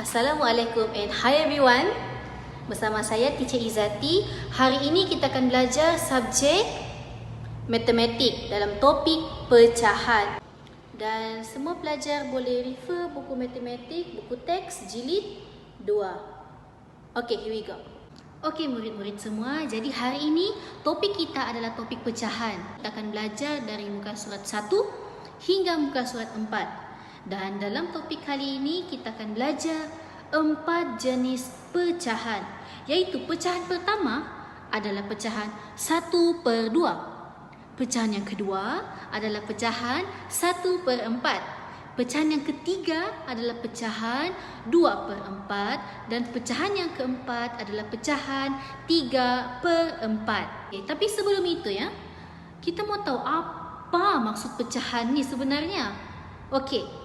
Assalamualaikum and hi everyone. Bersama saya Teacher Izzati. Hari ini kita akan belajar subjek matematik dalam topik pecahan. Dan semua pelajar boleh refer buku matematik, buku teks jilid 2. Okay, here we go. Okay murid-murid semua, jadi hari ini topik kita adalah topik pecahan. Kita akan belajar dari muka surat 1 hingga muka surat 4. Dan dalam topik kali ini kita akan belajar 4 jenis pecahan. Iaitu pecahan pertama adalah pecahan 1/2. Pecahan yang kedua adalah pecahan 1/4. Pecahan yang ketiga adalah pecahan 2/4. Dan pecahan yang keempat adalah pecahan 3/4. Tapi sebelum itu ya, kita mau tahu apa maksud pecahan ni sebenarnya. Okey.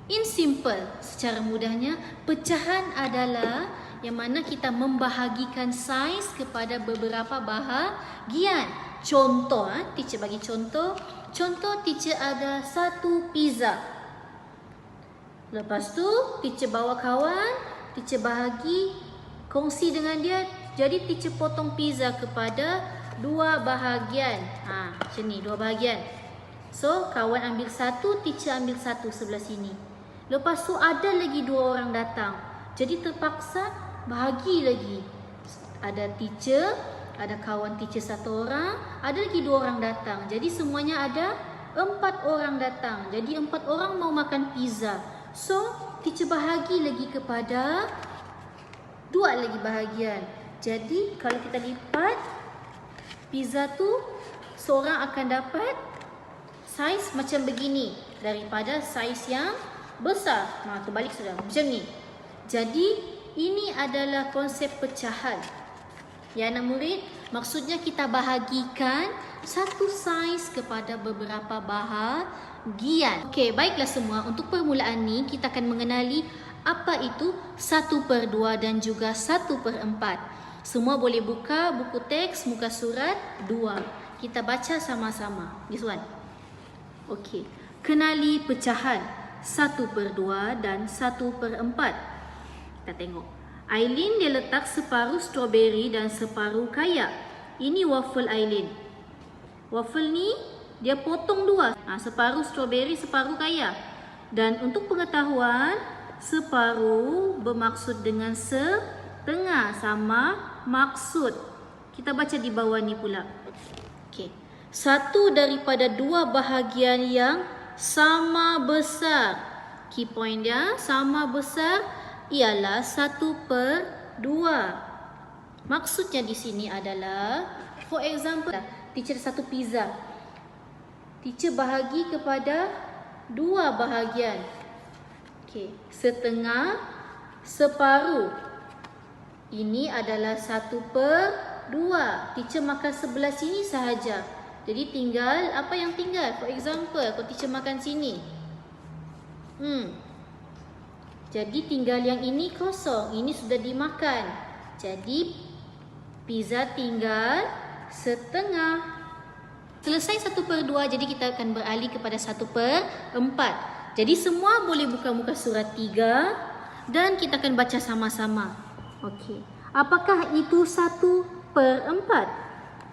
In simple, secara mudahnya, pecahan adalah yang mana kita membahagikan saiz kepada beberapa bahagian. Contoh, teacher bagi contoh. Contoh, teacher ada satu pizza. Lepas tu, teacher bawa kawan, teacher bahagi, kongsi dengan dia. Jadi, teacher potong pizza kepada 2 bahagian. Macam ni, 2 bahagian. So, kawan ambil satu, teacher ambil satu sebelah sini. Lepas tu ada lagi 2 orang datang. Jadi terpaksa bahagi lagi. Ada teacher, ada kawan teacher 1 orang, ada lagi 2 orang datang. Jadi semuanya ada 4 orang datang. Jadi 4 orang mau makan pizza. So teacher bahagi lagi kepada 2 lagi bahagian. Jadi kalau kita lipat pizza tu, seorang akan dapat saiz macam begini daripada saiz yang besar. Terbalik sudah. Macam ni. Jadi, ini adalah konsep pecahan. Ya anak murid, maksudnya kita bahagikan satu saiz kepada beberapa bahagian. Okey, baiklah semua. Untuk permulaan ni, kita akan mengenali apa itu 1/2 dan juga 1/4. Semua boleh buka buku teks muka surat 2. Kita baca sama-sama. This one. Okey. Kenali pecahan 1/2 dan 1/4. Kita tengok. Aileen dia letak separuh strawberry dan separuh kayak. Ini waffle Aileen. Waffle ni dia potong 2. Separuh strawberry, separuh kayak. Dan untuk pengetahuan, separuh bermaksud dengan setengah, sama maksud. Kita baca di bawah ni pula. Okey. Satu daripada 2 bahagian yang sama besar. Key point dia sama besar ialah 1/2. Maksudnya di sini adalah, for example, teacher satu pizza. Teacher bahagi kepada 2 bahagian. Okey, setengah, separuh. Ini adalah 1/2. Teacher makan sebelah sini sahaja. Jadi tinggal, apa yang tinggal? For example, kalau teacher makan sini. Jadi tinggal yang ini kosong. Ini sudah dimakan. Jadi pizza tinggal setengah. Selesai 1/2, jadi kita akan beralih kepada 1/4. Jadi semua boleh buka muka surat 3 dan kita akan baca sama-sama. Okey. Apakah itu 1/4?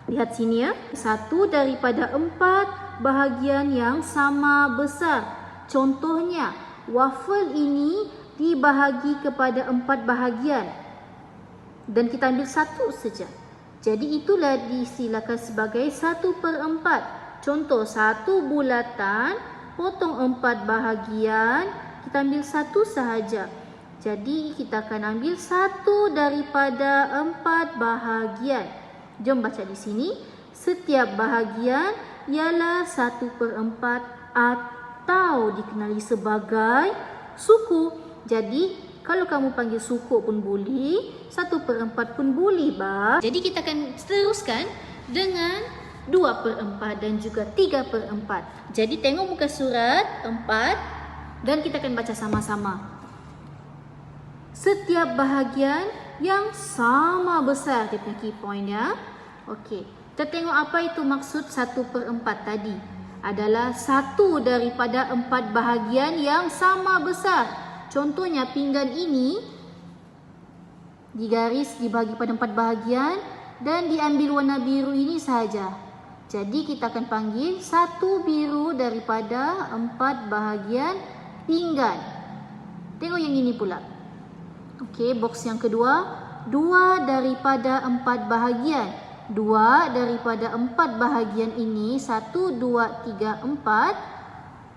Lihat sini ya. 1 daripada 4 bahagian yang sama besar. Contohnya, waffle ini dibahagi kepada 4 bahagian. Dan kita ambil 1 saja. Jadi itulah disilakan sebagai 1/4. Contoh, 1 bulatan, potong 4 bahagian, kita ambil 1 sahaja. Jadi kita akan ambil 1 daripada 4 bahagian. Jom baca di sini. Setiap bahagian ialah 1/4 atau dikenali sebagai suku. Jadi kalau kamu panggil suku pun boleh, 1/4 pun boleh, bah. Jadi kita akan teruskan dengan 2/4 dan juga 3/4. Jadi tengok muka surat 4 dan kita akan baca sama-sama. Setiap bahagian yang sama besar, dia punya key point ya. Okey, kita tengok apa itu maksud 1/4 tadi. Adalah 1 daripada 4 bahagian yang sama besar. Contohnya pinggan ini digaris, dibagi pada 4 bahagian dan diambil warna biru ini sahaja. Jadi kita akan panggil 1 biru daripada 4 bahagian pinggan. Tengok yang ini pula. Okey, box yang kedua, 2 daripada 4 bahagian. 2 daripada 4 bahagian ini 1, 2, 3, 4.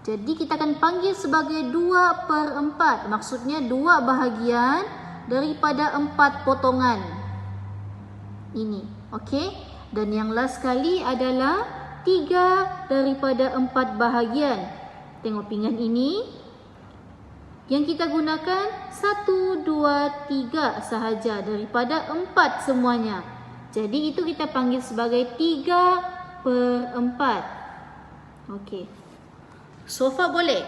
Jadi kita akan panggil sebagai 2/4. Maksudnya 2 bahagian daripada 4 potongan ini. Okey, dan yang last sekali adalah 3 daripada 4 bahagian. Tengok pinggan ini. Yang kita gunakan 1, 2, 3 sahaja daripada 4 semuanya. Jadi itu kita panggil sebagai 3/4. Okey. So far boleh?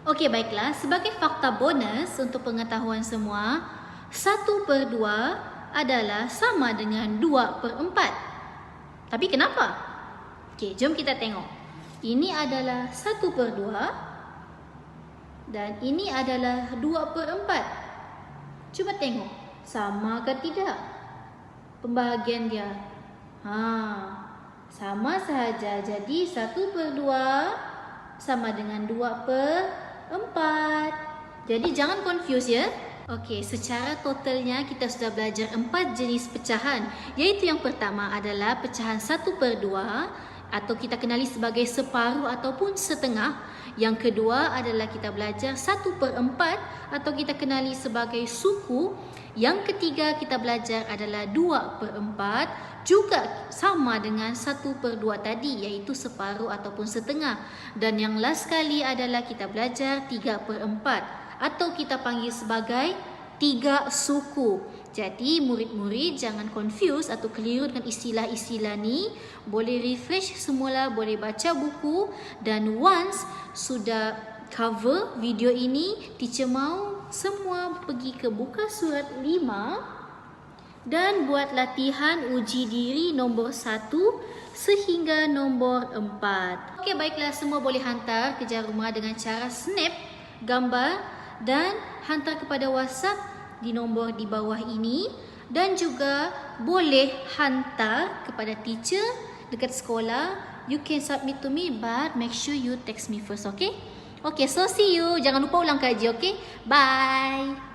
Okey, baiklah. Sebagai fakta bonus untuk pengetahuan semua, 1/2 adalah sama dengan 2/4. Tapi kenapa? Okey, jom kita tengok. Ini adalah 1/2 dan ini adalah 2/4. Cuba tengok, sama ke tidak pembahagian dia? Sama sahaja. Jadi 1/2 sama dengan 2/4. Jadi jangan confuse ya. Okey, secara totalnya kita sudah belajar 4 jenis pecahan. Iaitu yang pertama adalah pecahan 1/2 atau kita kenali sebagai separuh ataupun setengah. Yang kedua adalah kita belajar 1/4 atau kita kenali sebagai suku. Yang ketiga kita belajar adalah 2/4, juga sama dengan 1/2 tadi, iaitu separuh ataupun setengah. Dan yang last sekali adalah kita belajar 3/4 atau kita panggil sebagai 3 suku. Jadi murid-murid jangan confuse atau keliru dengan istilah-istilah ni. Boleh refresh semula, boleh baca buku, dan once sudah cover video ini, teacher mau semua pergi ke buka surat 5 dan buat latihan uji diri nombor 1 sehingga nombor 4. Okey, baiklah, semua boleh hantar kerja rumah dengan cara snap gambar dan hantar kepada WhatsApp di nombor di bawah ini, dan juga boleh hantar kepada teacher dekat sekolah. You can submit to me, but make sure you text me first, okay? Okay, so see you. Jangan lupa ulang kaji, okay? Bye.